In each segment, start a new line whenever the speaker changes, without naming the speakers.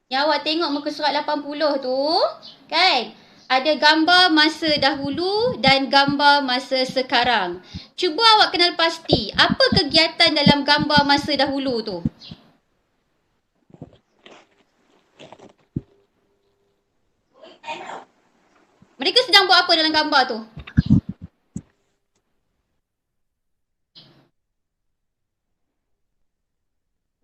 Yang awak tengok muka surat 80 tu, kan? Ada gambar masa dahulu dan gambar masa sekarang. Cuba awak kenal pasti, apa kegiatan dalam gambar masa dahulu tu? Mereka sedang buat apa dalam gambar tu?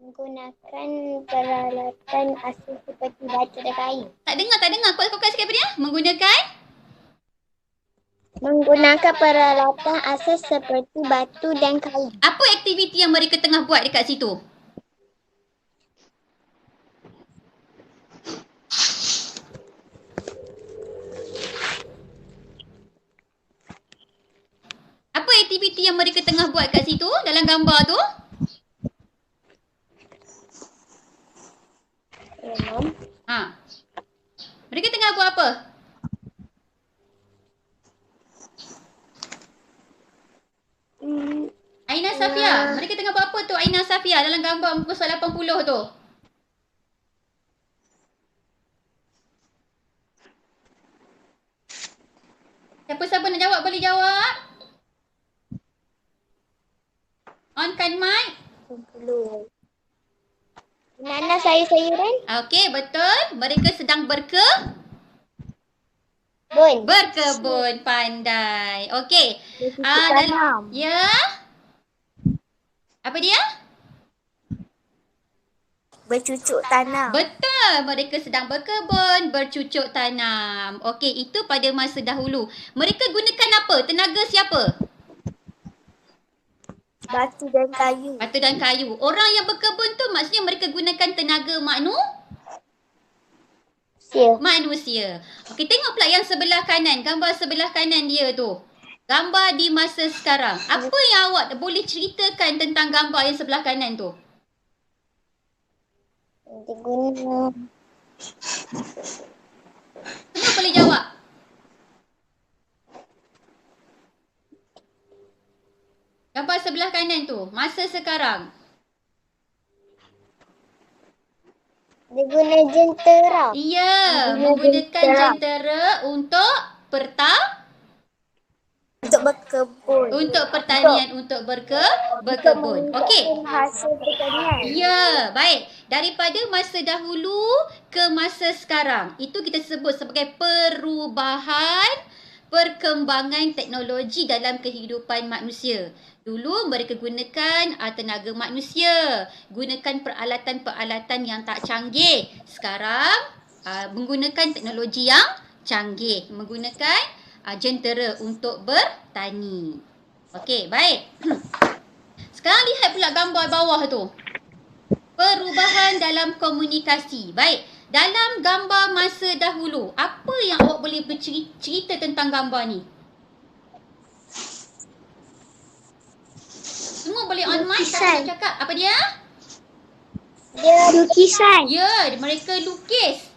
Menggunakan peralatan asas seperti batu dan kayu.
Tak dengar. Kuat sikit apa dia?
Menggunakan peralatan asas seperti batu dan kayu.
Apa aktiviti yang mereka tengah buat dekat situ? Apa aktiviti yang mereka tengah buat kat situ dalam gambar tu? Ha. Mereka tengah buat apa? Aina Safia. Mereka tengah buat apa tu Aina Safia dalam gambar muka surat 80 tu? Siapa-siapa nak jawab boleh jawab. On-kan mic.
Nana sayur-sayuran.
Okey, betul. Mereka sedang berkebun. Pandai. Okey. Ya. Apa dia?
Bercucuk tanam.
Betul. Mereka sedang berkebun, bercucuk tanam. Okey, itu pada masa dahulu. Mereka gunakan apa? Tenaga siapa?
Batu dan kayu.
Orang yang berkebun tu maksudnya mereka gunakan tenaga manusia. Okey, tengok pula yang sebelah kanan. Gambar sebelah kanan dia tu. Gambar di masa sekarang. Apa yang awak boleh ceritakan tentang gambar yang sebelah kanan tu?
Diguna.
Semua boleh jawab. Gambar sebelah kanan tu. Masa sekarang.
Diguna jentera.
Ya, menggunakan jentera untuk
berkebun.
Untuk pertanian, untuk berkebun. Okey.
Hasil pertanian.
Ya, baik. Daripada masa dahulu ke masa sekarang. Itu kita sebut sebagai perkembangan teknologi dalam kehidupan manusia. Dulu mereka gunakan tenaga manusia. Gunakan peralatan-peralatan yang tak canggih. Sekarang menggunakan teknologi yang canggih. Menggunakan jentera untuk bertani. Okey, baik. Sekarang lihat pula gambar bawah tu. Perubahan dalam komunikasi. Baik, dalam gambar masa dahulu, apa yang awak boleh bercerita tentang gambar ni? Semua boleh on mic kalau nak cakap. Apa dia?
Dia lukisan.
Ya, mereka lukis.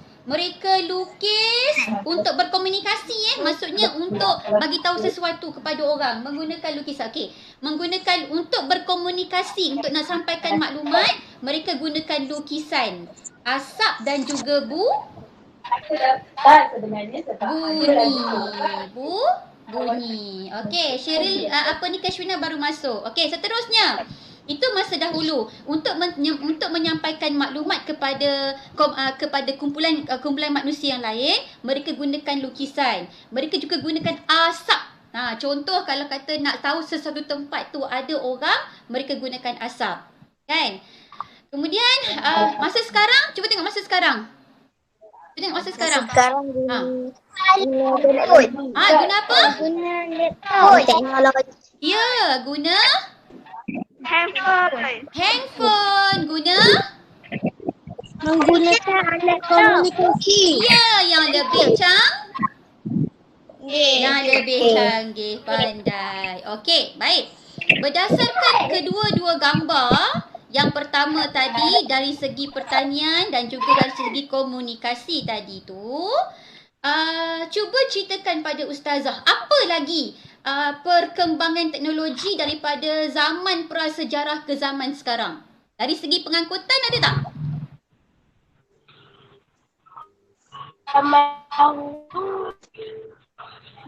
Untuk berkomunikasi maksudnya untuk bagi tahu sesuatu kepada orang menggunakan lukisan. Okey, menggunakan untuk berkomunikasi, untuk nak sampaikan maklumat, mereka gunakan lukisan. Asap dan juga bunyi. Okey, Cheryl Kashwina baru masuk. Okey, seterusnya. Itu masa dahulu untuk menyampaikan maklumat kepada kumpulan manusia yang lain, mereka gunakan lukisan. Mereka juga gunakan asap. Contoh kalau kata nak tahu sesuatu tempat tu ada orang, mereka gunakan asap. Kan? Kemudian masa sekarang, cuba tengok masa sekarang.
Sekarang guna
guna apa?
Guna laptop. Teknologi.
Ya, guna handphone.
Menggunakan alat komunikasi.
Ya, yang lebih canggih. Pandai. Okey, baik. Berdasarkan kedua-dua gambar, yang pertama tadi dari segi pertanian dan juga dari segi komunikasi tadi tu, cuba ceritakan pada Ustazah, apa lagi perkembangan teknologi daripada zaman prasejarah ke zaman sekarang? Dari segi pengangkutan ada tak?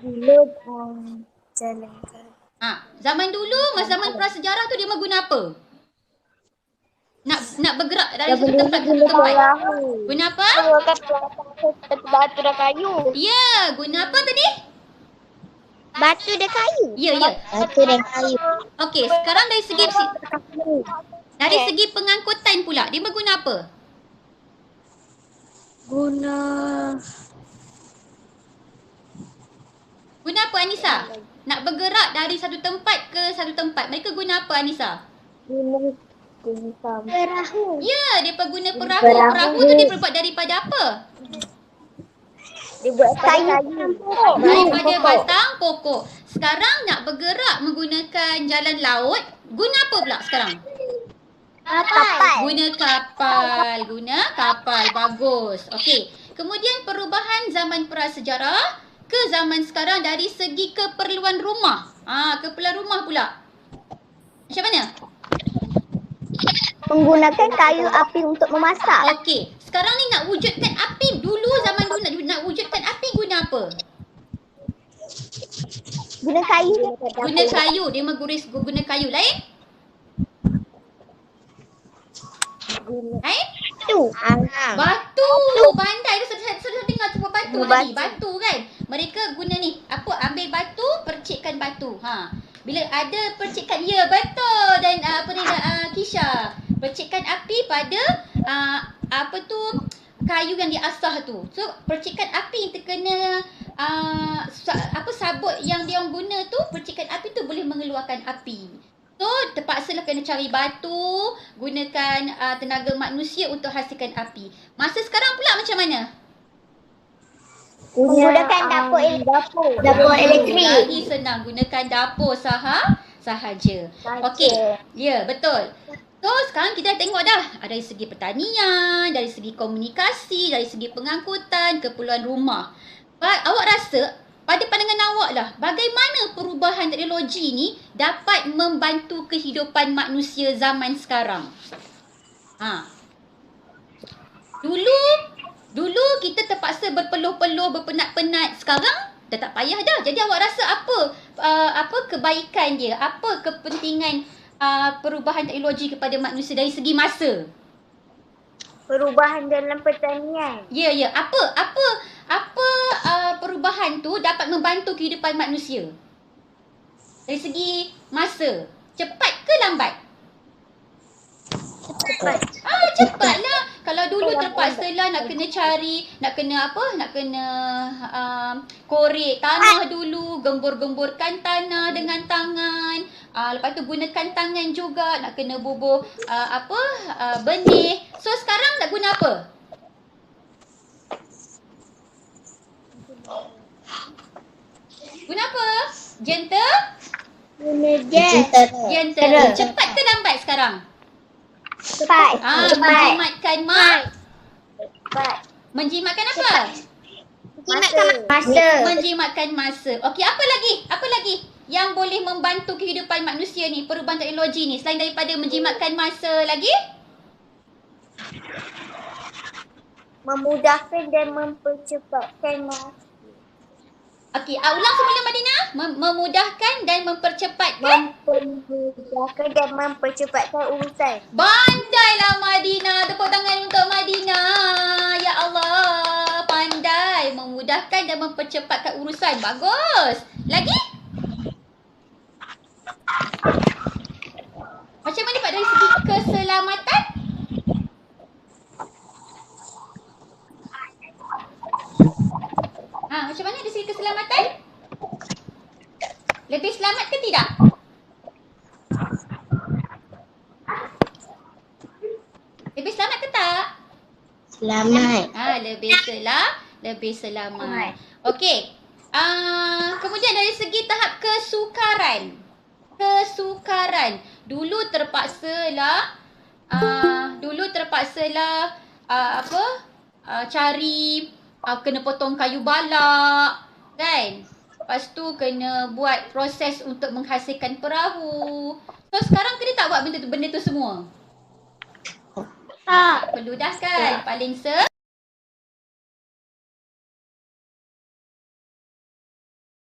Dulu jalan kaki.
Zaman dulu, masa zaman prasejarah tu dia guna apa? Nak bergerak dari satu tempat ke satu tempat. Guna apa?
Batu dan kayu.
Ya, guna apa tadi?
Batu dan kayu.
Ya.
Batu dan kayu.
Okey, sekarang dari segi pengangkutan pula, dia berguna apa? Guna apa Anissa? Nak bergerak dari satu tempat ke satu tempat. Mereka guna apa Anissa?
Perahu.
Ya, dia guna perahu. Perahu tu dia berbuat daripada apa?
Dibuat kayu.
Daripada batang pokok. Sekarang nak bergerak menggunakan jalan laut, guna apa pula sekarang?
Kapal.
Guna kapal. Bagus. Okey. Kemudian perubahan zaman prasejarah ke zaman sekarang dari segi keperluan rumah. Keperluan rumah pula. Macam mana?
Menggunakan kayu api untuk memasak.
Okey. Sekarang ni nak wujudkan api. Dulu zaman dulu nak wujudkan api guna apa?
Guna kayu.
Guna kayu. Dia guna kayu. Lain? Batu. Pandai tu saya tengok sebuah batu tadi. Batu kan. Mereka guna ni. Ambil batu, percikkan batu. Bila ada percikan, ya betul. Dan Kisha. Percikkan api pada kayu yang diasah tu. So percikan api terkena sabut yang dia orang guna tu, percikan api tu boleh mengeluarkan api. So terpaksalah kena cari batu, gunakan tenaga manusia untuk hasilkan api. Masa sekarang pula macam mana?
Menggunakan dapur elektrik.
Lagi senang, gunakan dapur sahaja. Okey. Ya, betul. So sekarang kita dah tengok dah dari segi pertanian, dari segi komunikasi, dari segi pengangkutan, keperluan rumah. Awak rasa pada pandangan awak lah, bagaimana perubahan teknologi ni dapat membantu kehidupan manusia zaman sekarang? Dulu kita terpaksa berpeluh-peluh, berpenat-penat. Sekarang dah tak payah dah. Jadi awak rasa apa kebaikan dia? Apa kepentingan perubahan teknologi kepada manusia dari segi masa?
Perubahan dalam pertanian.
Ya. Apa perubahan tu dapat membantu kehidupan manusia? Dari segi masa. Cepat ke lambat? Cepatlah. Kalau dulu terpaksalah nak kena cari, nak kena korek tanah dulu, gembur-gemburkan tanah dengan tangan. Lepas tu gunakan tangan juga, nak kena bubuh benih. So sekarang nak guna apa? Guna apa? Gentle? Gentle. Cepat ke lambat sekarang?
Cepat.
Menjimatkan menjimatkan apa? Menjimatkan masa. Okey, apa lagi yang boleh membantu kehidupan manusia ni, perubahan teknologi ni, selain daripada menjimatkan masa lagi?
Memudahkan dan mempercepatkan masa.
Okey, ulang semula Madina. Memudahkan dan mempercepatkan.
Memudahkan dan mempercepatkan urusan.
Pandailah Madina. Tepuk tangan untuk Madina. Ya Allah. Pandai. Memudahkan dan mempercepatkan urusan. Bagus. Lagi? Macam mana Pak dari segi keselamatan? Macam mana dari segi keselamatan? Lebih selamat ke tidak? Lebih selamat ke tak?
Selamat.
Lebih selamat. Okey. Kemudian dari segi tahap kesukaran. Dulu terpaksalah cari kena potong kayu balak, kan? Lepas tu kena buat proses untuk menghasilkan perahu. So sekarang kena tak buat benda tu semua?
Tak.
Perlu dah kan? Paling